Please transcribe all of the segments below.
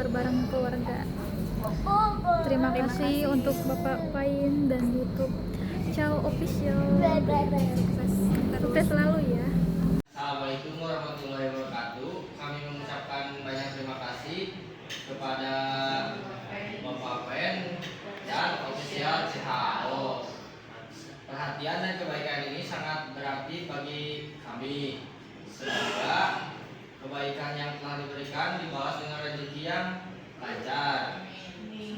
bareng keluarga. Terima kasih untuk Bapak Pain dan YouTube Ciao Official. Sukses selalu ya. Assalamualaikum warahmatullahi wabarakatuh. Kami mengucapkan banyak terima kasih kepada Bapak Pen dan ofisial CHO. Perhatian dan kebaikan ini sangat berarti bagi kami. Semoga kebaikan yang telah diberikan dibalas dengan rezeki yang lancar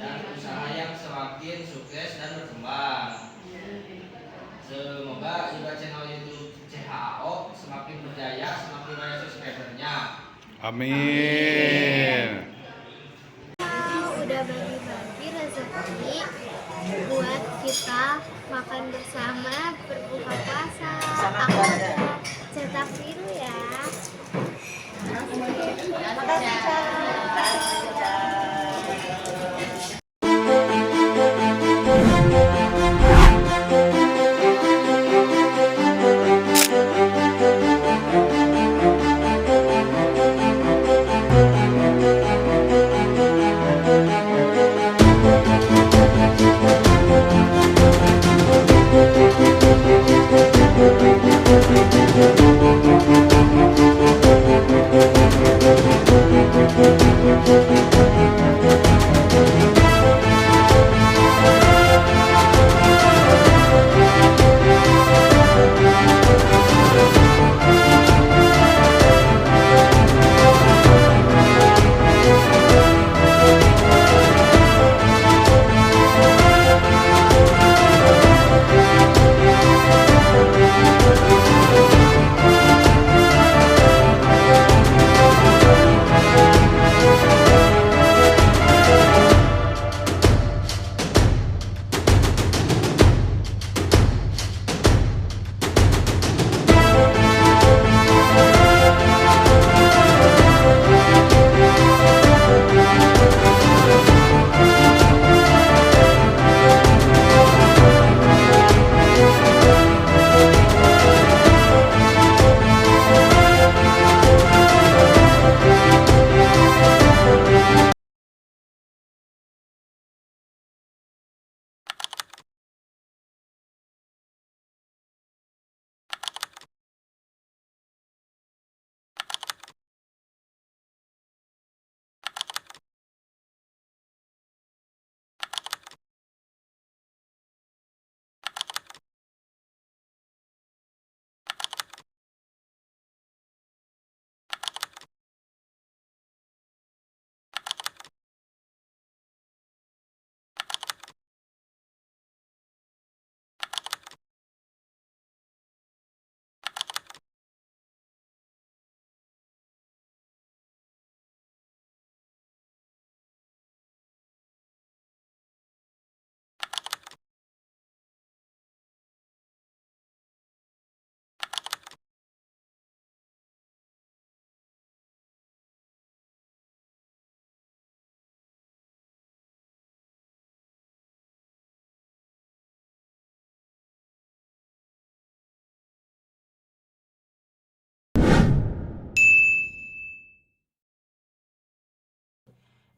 dan usaha yang semakin sukses dan berkembang. Semoga juga channel YouTube CHO semakin berjaya, semakin banyak subscribernya. Amin. Udah bagi-bagi rezeki buat kita makan bersama berbuka puasa. Aku udah cetak biru ya.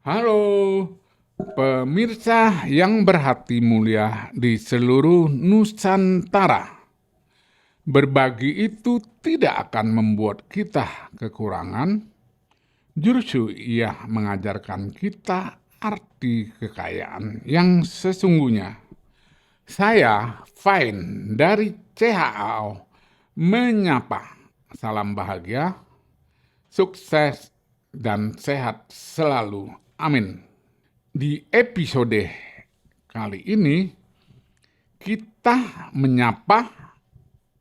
Halo, pemirsa yang berhati mulia di seluruh Nusantara. Berbagi itu tidak akan membuat kita kekurangan, justru ia mengajarkan kita arti kekayaan yang sesungguhnya. Saya, Fain dari CHO, menyapa salam bahagia, sukses, dan sehat selalu. Amin. Di episode kali ini, kita menyapa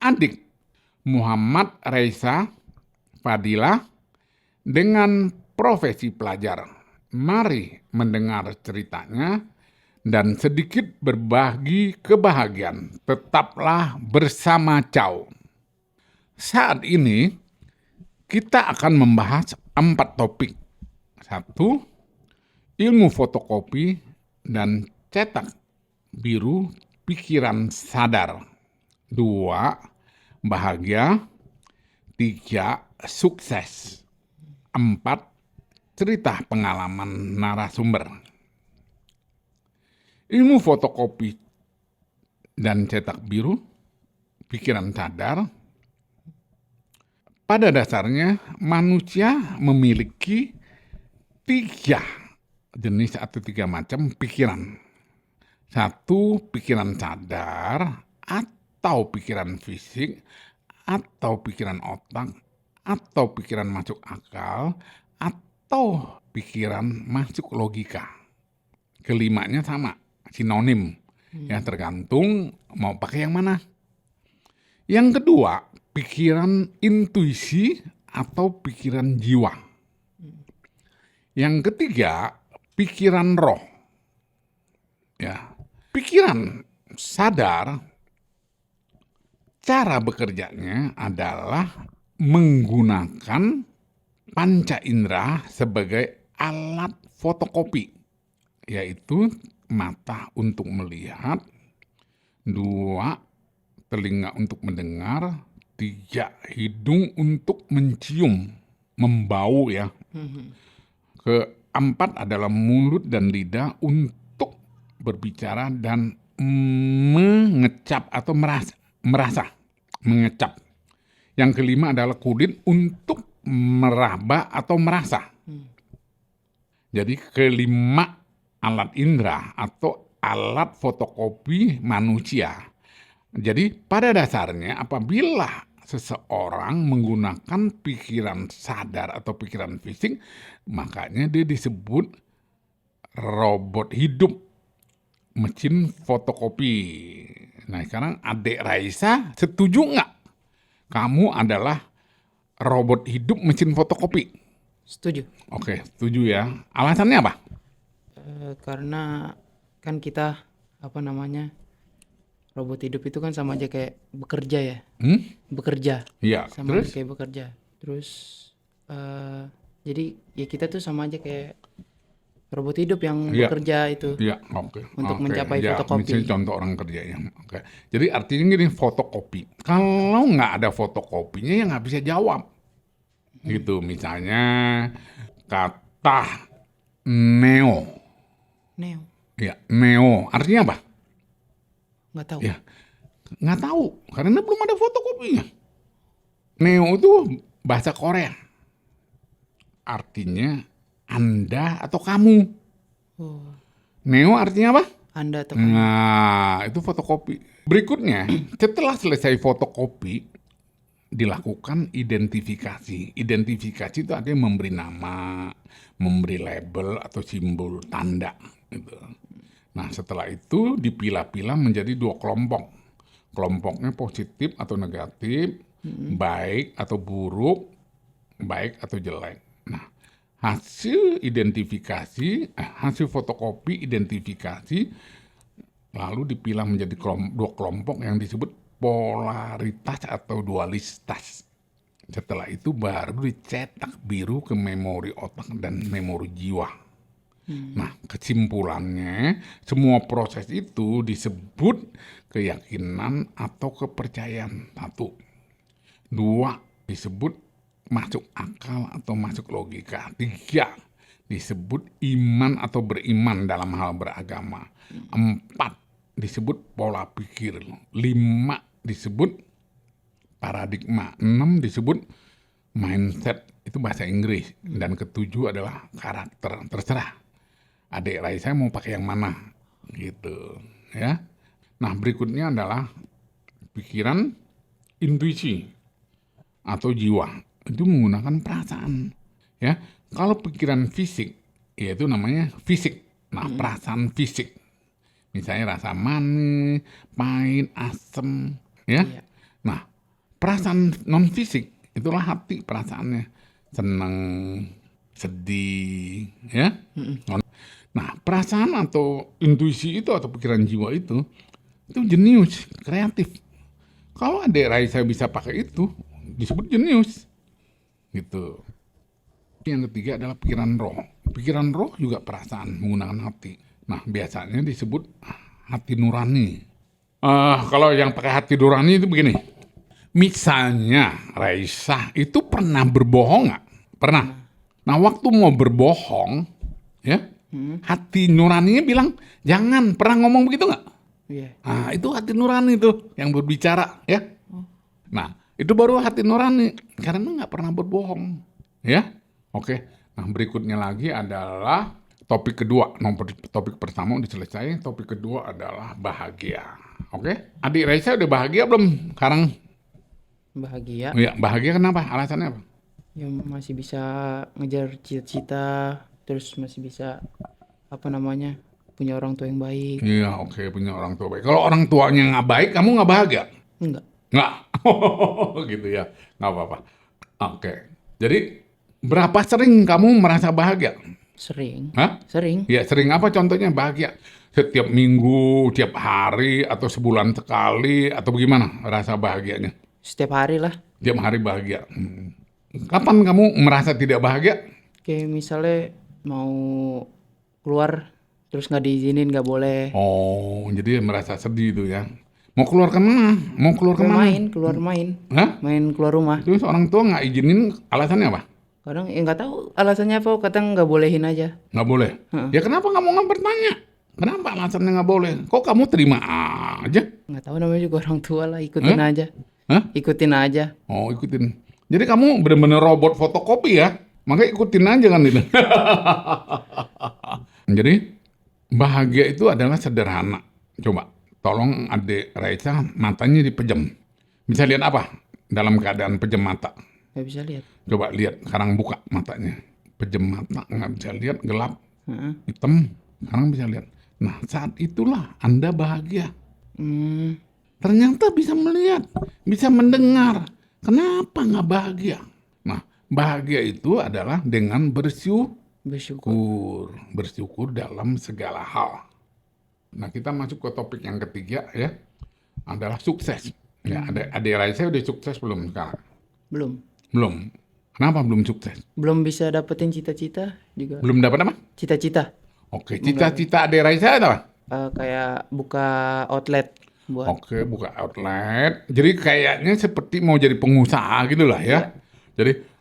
adik Muhammad Reza Fadilah dengan profesi pelajar. Mari mendengar ceritanya dan sedikit berbagi kebahagiaan. Tetaplah bersama Ciao. Saat ini kita akan membahas 4 topik. 1. Ilmu fotokopi dan cetak biru pikiran sadar. 2. Bahagia. 3. Sukses. 4. cerita pengalaman narasumber. Ilmu fotokopi dan cetak biru, pikiran sadar, pada dasarnya manusia memiliki 3 jenis atau 3 macam pikiran. 1, pikiran sadar atau pikiran fisik atau pikiran otak atau pikiran masuk akal atau pikiran masuk logika. Kelimanya sama, sinonim. Ya tergantung mau pakai yang mana. Yang kedua, pikiran intuisi atau pikiran jiwa. Yang ketiga, pikiran roh. Ya, pikiran sadar, cara bekerjanya adalah menggunakan panca indera sebagai alat fotokopi, yaitu mata untuk melihat, 2, telinga untuk mendengar, 3, hidung untuk mencium, membau ya. Keempat adalah mulut dan lidah untuk berbicara dan mengecap atau merasa, mengecap. Yang kelima adalah kulit untuk meraba atau merasa. Jadi kelima alat indera atau alat fotokopi manusia. Jadi pada dasarnya apabila seseorang menggunakan pikiran sadar atau pikiran fisik, makanya dia disebut robot hidup, mesin fotokopi. Nah sekarang adik Raisa setuju nggak kamu adalah robot hidup mesin fotokopi? Setuju. Oke, setuju ya. Alasannya apa? Karena kan kita robot hidup itu kan sama aja kayak bekerja ya. Bekerja. Iya. Sama Terus? aja kayak bekerja. Terus jadi ya kita tuh sama aja kayak robot hidup yang Iya. bekerja itu. Iya, oke. Untuk Oke, mencapai ya, fotokopi. Misalnya contoh orang kerja ya. Oke. Jadi artinya gini, fotokopi. Kalau nggak ada fotokopinya ya nggak bisa jawab. Gitu. Misalnya kata neo. Neo. Ya, neo. Artinya apa? Nggak tahu. Ya, nggak tahu karena belum ada fotokopinya. Neo itu bahasa Korea. Artinya Anda atau kamu. Oh, Neo artinya apa? Anda atau Nah, itu fotokopi. Berikutnya, setelah selesai fotokopi, dilakukan identifikasi. Identifikasi itu artinya memberi nama, memberi label atau simbol tanda. Gitu. Nah, setelah itu dipilah-pilah menjadi 2 kelompok. Kelompoknya positif atau negatif, baik atau buruk, baik atau jelek. Nah, hasil identifikasi, hasil fotokopi identifikasi, lalu dipilah menjadi 2 kelompok yang disebut polaritas atau dualitas. Setelah itu baru dicetak biru ke memori otak dan memori jiwa. Nah, kesimpulannya semua proses itu disebut keyakinan atau kepercayaan. 1. 2, disebut masuk akal atau masuk logika. 3, disebut iman atau beriman dalam hal beragama. 4, disebut pola pikir. 5, disebut paradigma. 6, disebut mindset, itu bahasa Inggris. Dan 7 adalah karakter. Terserah adik Raisa mau pakai yang mana gitu ya. Nah, berikutnya adalah pikiran intuisi atau jiwa. Itu menggunakan perasaan ya. Kalau pikiran fisik yaitu namanya fisik. Nah, perasaan fisik. Misalnya rasa manis, pahit, asam ya. Iya. Nah, perasaan non fisik itulah hati perasaannya. Senang, sedih ya. Nah, perasaan atau intuisi itu atau pikiran jiwa itu jenius, kreatif. Kalau adik Raisa bisa pakai itu, disebut jenius. Gitu. Yang ketiga adalah pikiran roh. Pikiran roh juga perasaan menggunakan hati. Nah, biasanya disebut hati nurani. Kalau yang pakai hati nurani itu begini. Misalnya Raisa itu pernah berbohong nggak? Pernah. Nah, waktu mau berbohong, ya, hati nuraninya bilang, jangan, pernah ngomong begitu nggak? Iya. Nah, itu hati nurani tuh yang berbicara, ya. Nah, itu baru hati nurani, karena nggak pernah berbohong, ya. Oke, nah berikutnya lagi adalah topik kedua. Topik pertama udah selesai, topik kedua adalah bahagia. Oke, adik Raisa udah bahagia belum sekarang? Bahagia. Ya, bahagia kenapa? Alasannya apa? Ya masih bisa ngejar cita-cita, terus masih bisa apa namanya, punya orang tua yang baik. Iya, oke, punya orang tua baik. Kalau orang tuanya nggak baik, kamu nggak bahagia? Enggak. Nggak. Gitu ya, nggak apa-apa. Oke, jadi berapa sering kamu merasa bahagia? Sering. Hah? Sering. Ya, sering apa contohnya bahagia? Setiap minggu, tiap hari, atau sebulan sekali, atau bagaimana rasa bahagianya? Setiap hari lah. Tiap hari bahagia. Kapan kamu merasa tidak bahagia? Kayak misalnya mau keluar terus nggak diizinin, nggak boleh. Oh, jadi merasa sedih itu ya. Mau keluar kemana? Mau keluar kemana? Keluar main. Hah? Main keluar rumah. Terus orang tua nggak izinin, alasannya apa? Kadang ya nggak tahu alasannya apa, kadang nggak bolehin aja. Nggak boleh. Ya kenapa kamu nggak bertanya? Kenapa alasannya nggak boleh? Kok kamu terima aja? Nggak tahu, namanya juga orang tua lah, ikutin aja. Hah? Ikutin aja. Oh, ikutin. Jadi kamu benar-benar robot fotokopi ya? Makanya ikutin aja kan itu. Jadi bahagia itu adalah sederhana. Coba, tolong adik Raisa matanya dipejam. Bisa lihat apa dalam keadaan pejam mata? Nggak bisa lihat. Coba lihat, sekarang buka matanya. Pejam mata, nggak bisa lihat, gelap, Heeh. hitam. Sekarang bisa lihat. Nah, saat itulah Anda bahagia. Ternyata bisa melihat, bisa mendengar. Kenapa nggak bahagia? Nah, bahagia itu adalah dengan Bersyukur. bersyukur dalam segala hal. Nah, kita masuk ke topik yang ketiga ya, adalah sukses. Ya, adik Raisa udah sukses belum sekarang? Belum. Belum. Kenapa belum sukses? Belum bisa dapetin cita-cita juga. Belum dapat apa? Cita-cita. Oke, cita-cita adik Raisa apa? Kayak buka outlet buat. Oke, buka outlet. Jadi kayaknya seperti mau jadi pengusaha gitu lah ya.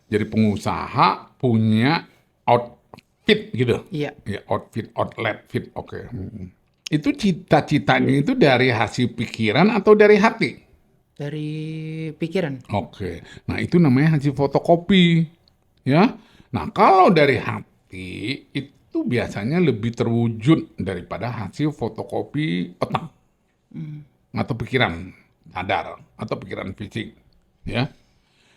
Jadi pengusaha punya outfit gitu. Iya. Ya, outlet fit. Oke. Itu cita-citanya itu dari hasil pikiran atau dari hati? Dari pikiran. Oke. Nah, itu namanya hasil fotokopi. Ya. Nah, kalau dari hati itu biasanya lebih terwujud daripada hasil fotokopi otak. Atau pikiran sadar atau pikiran fisik, ya.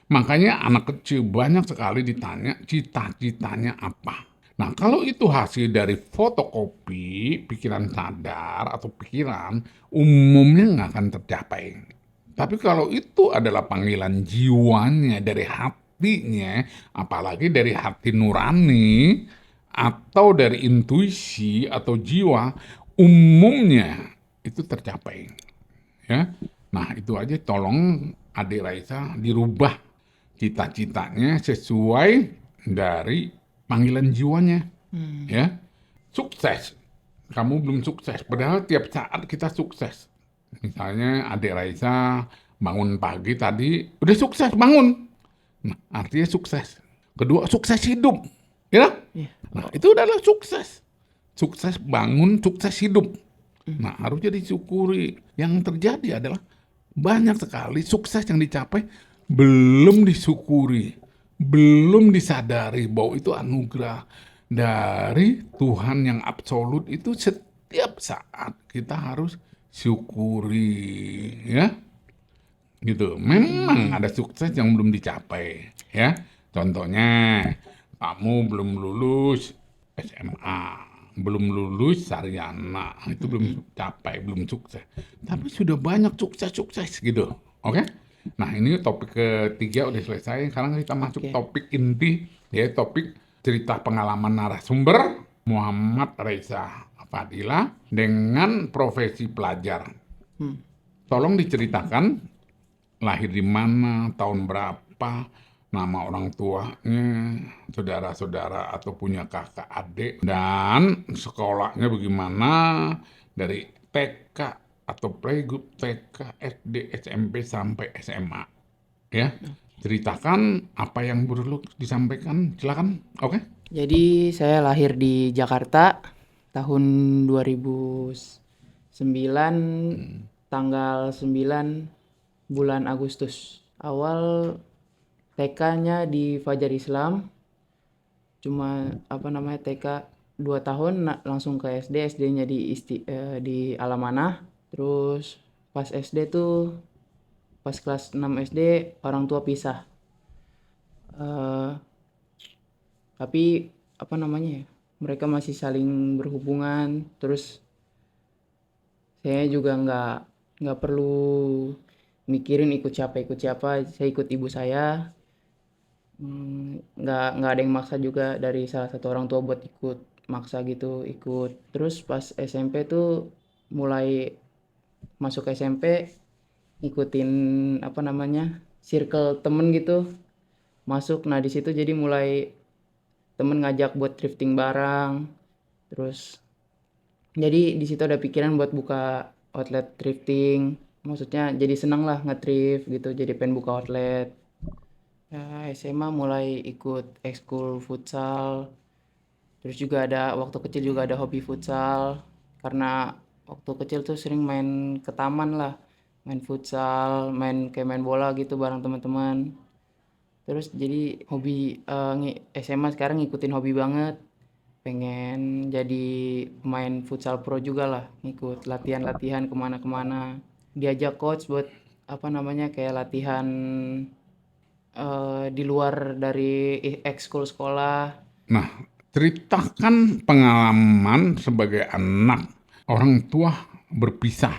Makanya anak kecil banyak sekali ditanya cita-citanya apa. Nah, kalau itu hasil dari fotokopi pikiran sadar atau pikiran, umumnya nggak akan tercapai. Tapi kalau itu adalah panggilan jiwanya dari hatinya, apalagi dari hati nurani atau dari intuisi atau jiwa, umumnya itu tercapai. Ya, nah itu aja, tolong adik Raisa dirubah cita-citanya sesuai dari panggilan jiwanya. Ya, sukses. Kamu belum sukses, padahal tiap saat kita sukses. Misalnya adik Raisa bangun pagi tadi, udah sukses bangun. Nah, artinya sukses. Kedua, sukses hidup. Ya? Nah, itu adalah sukses. Sukses bangun, sukses hidup. Nah, harusnya disyukuri. Yang terjadi adalah banyak sekali sukses yang dicapai belum disyukuri, belum disadari bahwa itu anugerah dari Tuhan yang absolut. Itu setiap saat kita harus syukuri, ya. Gitu. Memang ada sukses yang belum dicapai, ya. Contohnya, kamu belum lulus SMA. Belum lulus sarjana, itu belum capai, belum sukses. Tapi sudah banyak sukses gitu, oke? Nah, ini topik ketiga udah selesai. Sekarang kita masuk topik inti, ya, topik cerita pengalaman narasumber Muhammad Raisa Fadila dengan profesi pelajar. Tolong diceritakan lahir di mana, tahun berapa, nama orang tuanya, saudara-saudara atau punya kakak adik, dan sekolahnya bagaimana dari TK atau playgroup, TK, SD, SMP sampai SMA. Ya, ceritakan apa yang perlu disampaikan, silakan. Oke. Jadi saya lahir di Jakarta tahun 2009 tanggal 9 bulan Agustus. Awal TK-nya di Fajar Islam. Cuma TK 2 tahun langsung ke SD, SD-nya di Alamanah. Terus pas SD tuh pas kelas 6 SD orang tua pisah. Tapi mereka masih saling berhubungan. Terus saya juga nggak perlu mikirin ikut siapa, saya ikut ibu saya. Nggak ada yang maksa juga dari salah satu orang tua buat ikut maksa gitu ikut. Terus pas SMP tuh mulai masuk SMP ikutin circle temen gitu masuk. Nah di situ jadi mulai temen ngajak buat thrifting barang. Terus jadi di situ ada pikiran buat buka outlet thrifting. Maksudnya jadi seneng lah nge-thrift gitu, jadi pengen buka outlet. Ya, SMA mulai ikut ekskul futsal. Terus juga waktu kecil juga ada hobi futsal. Karena waktu kecil tuh sering main ke taman lah. Main futsal, main bola gitu bareng teman-teman. Terus jadi hobi SMA sekarang ngikutin hobi banget. Pengen jadi pemain futsal pro juga lah. Ngikut latihan-latihan kemana-kemana. Diajak coach buat kayak latihan di luar dari ekskul sekolah. Nah, ceritakan pengalaman sebagai anak orang tua berpisah.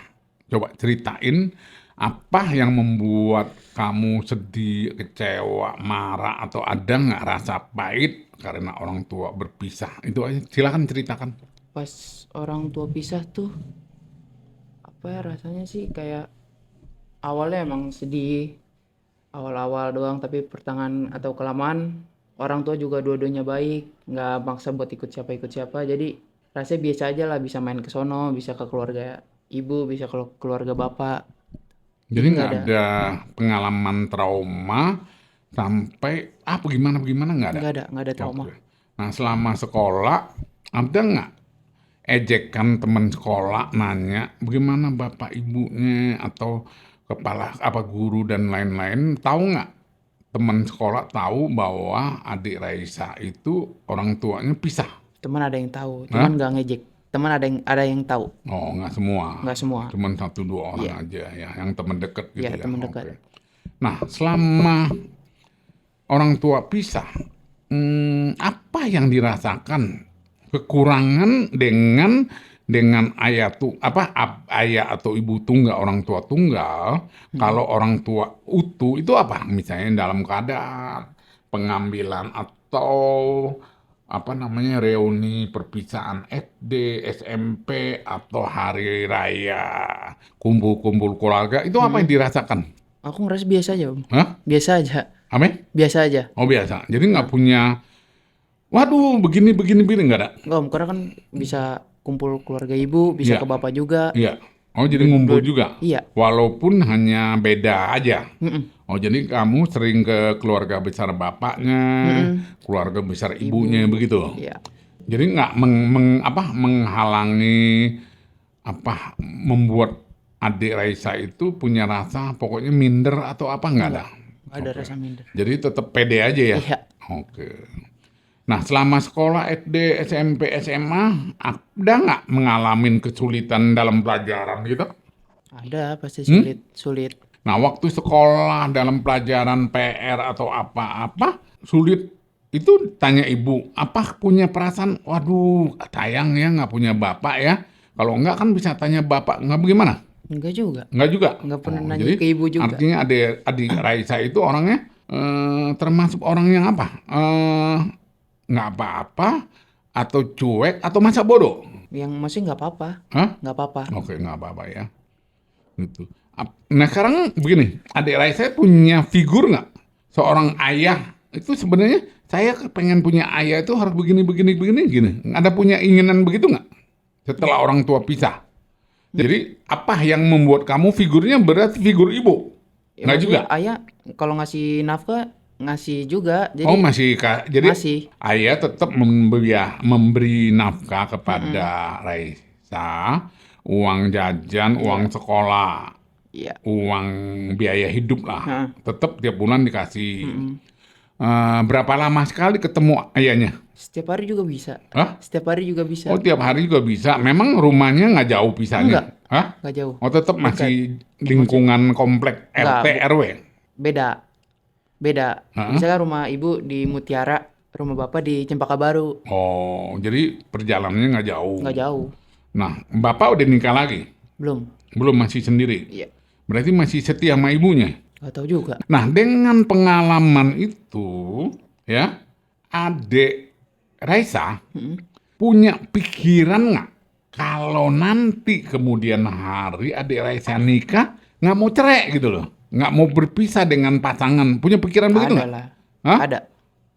Coba ceritain apa yang membuat kamu sedih, kecewa, marah, atau ada nggak rasa pahit karena orang tua berpisah? Itu aja, silakan ceritakan. Pas orang tua pisah tuh rasanya sih kayak awalnya emang sedih, awal-awal doang, tapi pertengahan atau kelamaan orang tua juga dua-duanya baik, nggak maksa buat ikut siapa, jadi rasanya biasa aja lah, bisa main ke sono, bisa ke keluarga ibu, bisa ke keluarga bapak. Jadi nggak ada pengalaman trauma sampai bagaimana nggak ada? Nggak ada trauma. Oke. Nah, selama sekolah ada nggak ejekan teman sekolah nanya bagaimana bapak ibunya atau kepala guru dan lain-lain, tahu nggak? Teman sekolah tahu bahwa adik Raisa itu orang tuanya pisah. Teman ada yang tahu, cuman nggak ngejek. Teman ada yang tahu. Oh, nggak semua. Nggak semua. Cuman 1-2 orang aja ya, yang teman dekat gitu ya. Teman dekat. Oke. Nah, selama orang tua pisah, apa yang dirasakan kekurangan dengan ayah atau ibu tunggal, orang tua tunggal? Kalau orang tua utuh itu apa? Misalnya dalam keadaan pengambilan atau reuni perpisahan SD, SMP, atau hari raya kumpul-kumpul keluarga, itu apa yang dirasakan? Aku ngerasa biasa aja, Om. Hah? Biasa aja. Ame? Biasa aja. Oh, biasa. Jadi nggak punya, waduh begini nggak ada? Nggak, Om, karena kan bisa kumpul keluarga ibu, bisa Iya. ke bapak juga. Iya. Oh, jadi ngumpul juga? Iya. Walaupun hanya beda aja? Mm-mm. Oh, jadi kamu sering ke keluarga besar bapaknya, keluarga besar ibunya, begitu? Iya. Jadi nggak menghalangi membuat adik Raisa itu punya rasa pokoknya minder atau apa, nggak ada? Nggak ada rasa minder. Jadi tetap pede aja ya? Iya. Oke. Nah, selama sekolah SD, SMP, SMA, ada nggak mengalami kesulitan dalam pelajaran gitu? Ada, pasti sulit. Nah, waktu sekolah dalam pelajaran PR atau apa-apa sulit, itu tanya ibu, apa punya perasaan, waduh sayang ya nggak punya bapak ya? Kalau enggak kan bisa tanya bapak, nggak bagaimana? Enggak juga. Nggak juga? Nggak pernah nanya jadi ke ibu juga. Artinya adik Raisa itu orangnya termasuk orang yang nggak apa-apa, atau cuek, atau masa bodoh? Yang maksudnya nggak apa-apa. Hah? Nggak apa-apa. Oke, nggak apa-apa ya. Gitu. Nah, sekarang begini, adik Raisa punya figur nggak? Seorang ayah itu sebenarnya saya pengen punya ayah itu harus begini. Ada punya inginan begitu nggak? Setelah orang tua pisah. Jadi apa yang membuat kamu figurnya berarti figur ibu? Ya, Nggak juga? maksudnya kalau ngasih nafkah ngasih juga. Jadi Oh masih jadi masih. ayah tetap memberi nafkah kepada Raisa, uang jajan, uang sekolah, Iya. uang biaya hidup lah, Heeh. tetap tiap bulan dikasih. Berapa lama sekali ketemu ayahnya? Setiap hari juga bisa. Hah? Setiap hari juga bisa. Oh tiap hari juga bisa. Memang rumahnya nggak jauh pisahnya? Enggak. Hah? Nggak jauh. Oh tetap masih lingkungan komplek Enggak, RT RW. Beda. Beda. Heeh. Misalkan rumah ibu di Mutiara, rumah bapak di Cempaka Baru. Oh jadi perjalanannya nggak jauh. Nggak jauh. Nah bapak udah nikah lagi? Belum. Belum, masih sendiri. Iya. Berarti masih setia sama ibunya. Nggak tahu juga. Nah, dengan pengalaman itu, ya, adik Raisa punya pikiran nggak kalau nanti kemudian hari adik Raisa nikah nggak mau cerai gitu loh, nggak mau berpisah dengan pasangan, punya pikiran begitu Ada nggak? lah. Hah? Ada.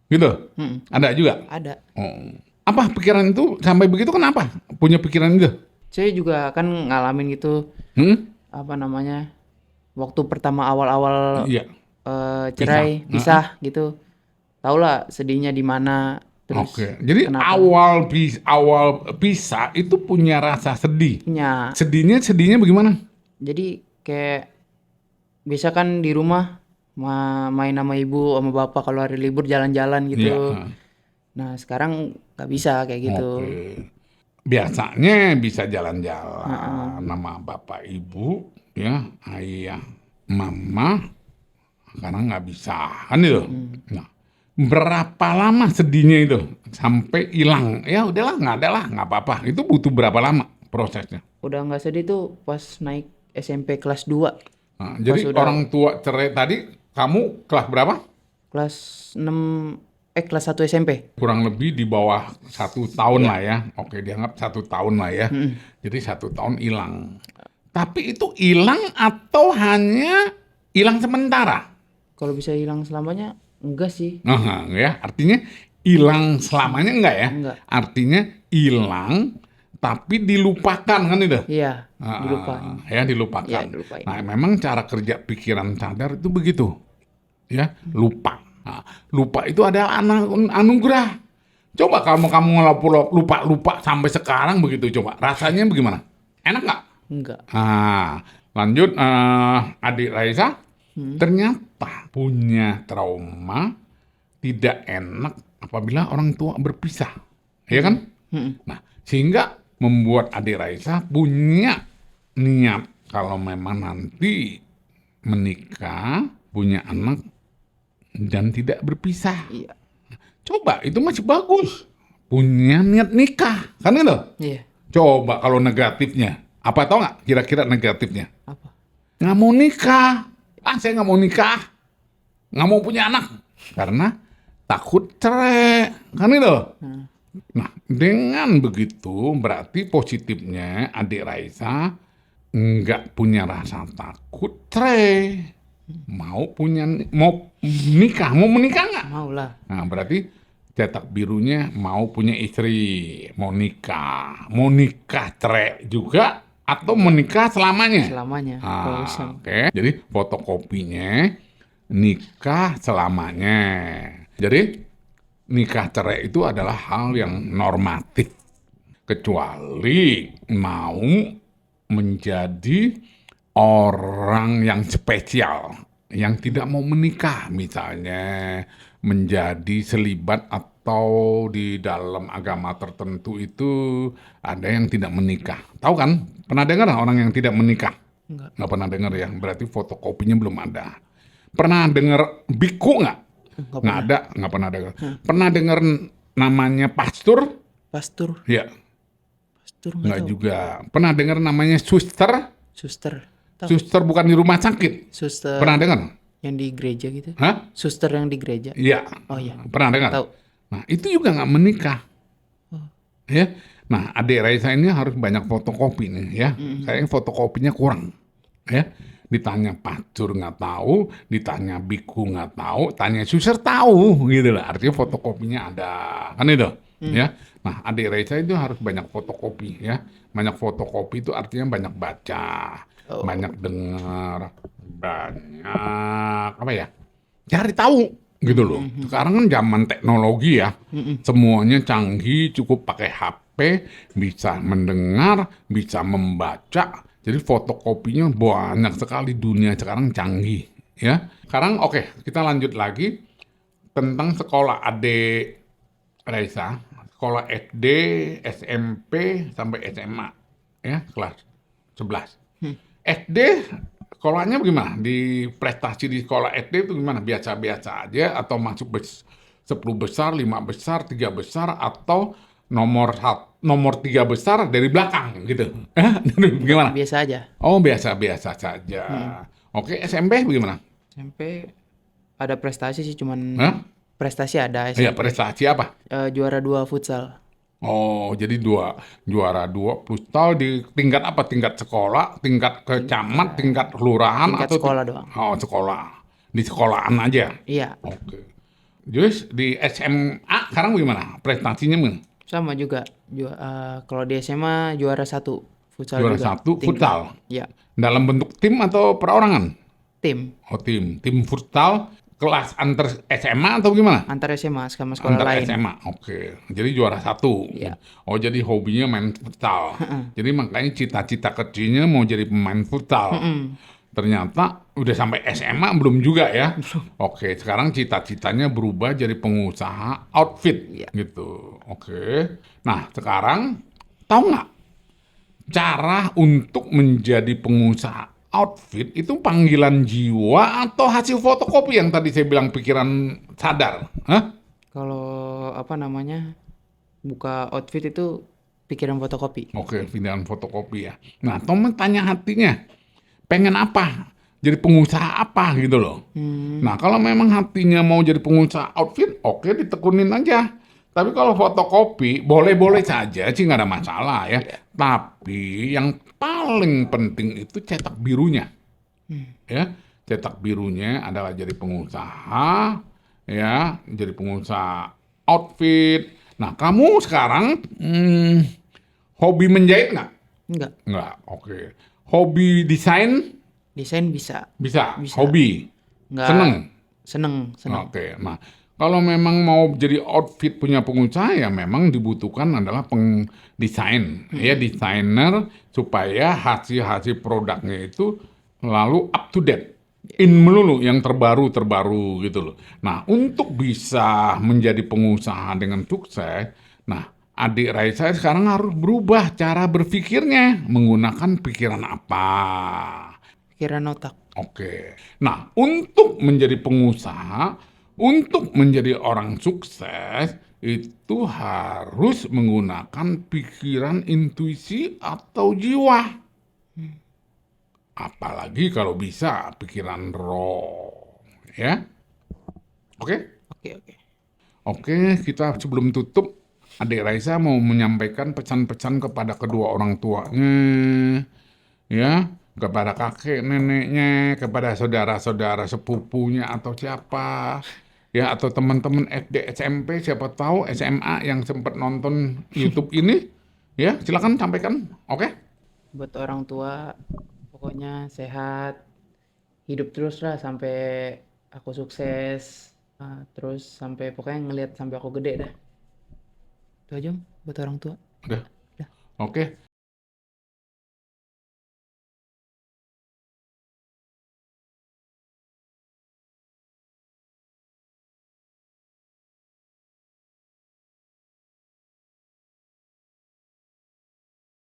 Gitu? Mm-mm. Ada juga? Ada. Oh. Apa pikiran itu sampai begitu kenapa? Punya pikiran itu? Saya juga kan ngalamin gitu, Hmm? apa namanya, waktu pertama awal-awal Iya. cerai, pisah gitu. Tau lah sedihnya di mana. Terus Oke. Jadi kenapa? awal pisah itu punya rasa sedih. Punya. Sedihnya bagaimana? Jadi kayak biasa kan di rumah main sama ibu sama bapak kalau hari libur jalan-jalan gitu. Iya. Nah sekarang nggak bisa kayak gitu. Oke. Biasanya bisa jalan-jalan sama bapak ibu, ya, ayah, mama, sekarang nggak bisa, kan itu. Nah, berapa lama sedihnya itu sampai hilang? Ya udahlah, nggak ada lah, nggak apa-apa. Itu butuh berapa lama prosesnya? Udah nggak sedih tuh pas naik SMP kelas 2. Nah, jadi udah- orang tua cerai tadi, kamu kelas berapa? Kelas 6, kelas 1 SMP. Kurang lebih di bawah 1 tahun lah ya. Oke, dianggap 1 tahun lah ya. Jadi 1 tahun hilang. Tapi itu hilang atau hanya hilang sementara? Kalau bisa hilang selamanya enggak sih. Nah, ya, artinya hilang selamanya enggak ya? Enggak. Artinya hilang tapi dilupakan kan itu? Iya, Ah, dilupain. Ya, dilupakan. Iya, dilupain. Nah, memang cara kerja pikiran sadar itu begitu. Ya, lupa. Nah, lupa itu adalah anugerah. Coba kamu lupa sampai sekarang begitu, coba. Rasanya bagaimana? Enak nggak? Enggak. Nah, lanjut adik Raisa ternyata punya trauma tidak enak apabila orang tua berpisah. Ya kan? Nah, sehingga membuat adik Raisa punya niat kalau memang nanti menikah, punya anak dan tidak berpisah. Iya. Coba, itu masih bagus. Punya niat nikah, kan itu? Iya. Coba kalau negatifnya. Apa tau nggak kira-kira negatifnya? Apa? Nggak mau nikah. Saya nggak mau nikah. Nggak mau punya anak. Karena takut cerai. Kan itu? Nah, dengan begitu berarti positifnya adik Raisa nggak punya rasa takut cerai. Mau nikah. Mau menikah nggak? Mau lah. Nah, berarti cetak birunya mau punya istri, mau nikah cerai juga atau menikah selamanya? Selamanya. Kalau bisa. Oke. Jadi fotokopinya nikah selamanya. Jadi nikah cerai itu adalah hal yang normatif. Kecuali mau menjadi orang yang spesial, yang tidak mau menikah, misalnya menjadi selibat atau di dalam agama tertentu itu ada yang tidak menikah. Tahu kan? Pernah dengar orang yang tidak menikah? Enggak. Nggak pernah dengar ya, berarti fotokopinya belum ada. Pernah dengar biku nggak? Nggak ada, nggak pernah dengar. Pernah dengar namanya pastor? Pastur. Ya, Pastur nggak tahu. juga. Pernah dengar namanya suster? Suster. Tahu. Suster bukan di rumah sakit. Suster Pernah dengar? yang di gereja gitu. Hah? Suster yang di gereja. Iya. Oh iya. Pernah dengar? Tahu. Nah, itu juga nggak menikah. Ya. Nah, adik Raisa ini harus banyak fotokopi nih ya. Kayaknya fotokopinya kurang. Ya. Ditanya pastor nggak tahu, ditanya biku nggak tahu, tanya suster tahu gitu lah. Artinya fotokopinya ada. Kan itu? ya. Nah, adik Reza itu harus banyak fotokopi ya. Banyak fotokopi itu artinya banyak baca, Oh. banyak dengar, banyak apa ya? Cari tahu gitu loh. Sekarang kan zaman teknologi ya. Semuanya canggih, cukup pakai HP, bisa mendengar, bisa membaca. Jadi fotokopinya banyak sekali, dunia sekarang canggih ya. Sekarang oke, kita lanjut lagi tentang sekolah adik Raisa, sekolah SD, SMP, sampai SMA, ya, kelas 11. SD, sekolahnya gimana? Di prestasi di sekolah SD itu gimana? Biasa-biasa aja, atau masuk 10 besar, 5 besar, 3 besar, atau nomor 3 besar dari belakang gitu? Gimana? Biasa aja. Oh, biasa-biasa saja. Oke, SMP bagaimana? SMP ada prestasi sih, cuman Hah? prestasi ada Iya, SMP. prestasi apa? Juara 2 futsal. Oh, jadi juara dua futsal di tingkat apa? Tingkat sekolah, tingkat kecamat, tingkat kelurahan, Tingkat atau sekolah doang. Oh, sekolah. Di sekolahan aja. Iya, Oke. Terus di SMA sekarang bagaimana? Prestasinya bagaimana? sama juga. Kalau di SMA juara 1 futsal Juara juga. 1 futsal. Iya, Dalam bentuk tim atau perorangan? tim Oh, tim. Tim futsal kelas antar SMA atau gimana? antar SMA sama sekolah Antar lain. SMA, oke. Jadi juara 1. Iya. Oh, jadi hobinya main futsal. Jadi makanya cita-cita kecilnya mau jadi pemain futsal. Ternyata udah sampai SMA belum juga ya. Oke, sekarang cita-citanya berubah jadi pengusaha outfit Iya. gitu. Oke. Nah, sekarang tahu nggak cara untuk menjadi pengusaha outfit itu panggilan jiwa atau hasil fotokopi yang tadi saya bilang pikiran sadar? Hah? Kalau apa namanya, buka outfit itu pikiran fotokopi. Oke, pilihan fotokopi ya. Nah, teman tanya hatinya, pengen apa? Jadi pengusaha apa gitu loh. Nah, kalau memang hatinya mau jadi pengusaha outfit, oke ditekunin aja. Tapi kalau fotokopi, boleh-boleh saja sih, nggak ada masalah ya. Tapi yang paling penting itu cetak birunya. Ya, cetak birunya adalah jadi pengusaha, ya, jadi pengusaha outfit. Nah, kamu sekarang hobi menjahit nggak? Enggak, Nggak, oke. Hobi desain? desain bisa. Bisa. Bisa. Hobi? Enggak. Seneng? Seneng. Oke, nah kalau memang mau jadi outfit punya pengusaha ya memang dibutuhkan adalah pendesain, ya desainer supaya hasil-hasil produknya itu lalu up to date, in melulu yang terbaru gitu loh. Nah untuk bisa menjadi pengusaha dengan sukses, nah adik Raisa sekarang harus berubah cara berpikirnya menggunakan pikiran apa? Pikiran otak. Oke. Nah, untuk menjadi pengusaha, untuk menjadi orang sukses, itu harus menggunakan pikiran intuisi atau jiwa. Apalagi kalau bisa pikiran roh. Ya? Oke? Oke, oke. Oke, kita sebelum tutup, adik Raisa mau menyampaikan pesan-pesan kepada kedua orang tuanya, ya, kepada kakek neneknya, kepada saudara-saudara sepupunya atau siapa, ya, atau teman-teman SD, SMP, siapa tahu SMA yang sempat nonton YouTube ini, ya, silakan sampaikan, oke? Buat orang tua, pokoknya sehat, hidup terus lah sampai aku sukses. Terus sampai pokoknya ngelihat sampai aku gede dah. Itu aja buat orang tua. Udah. Oke,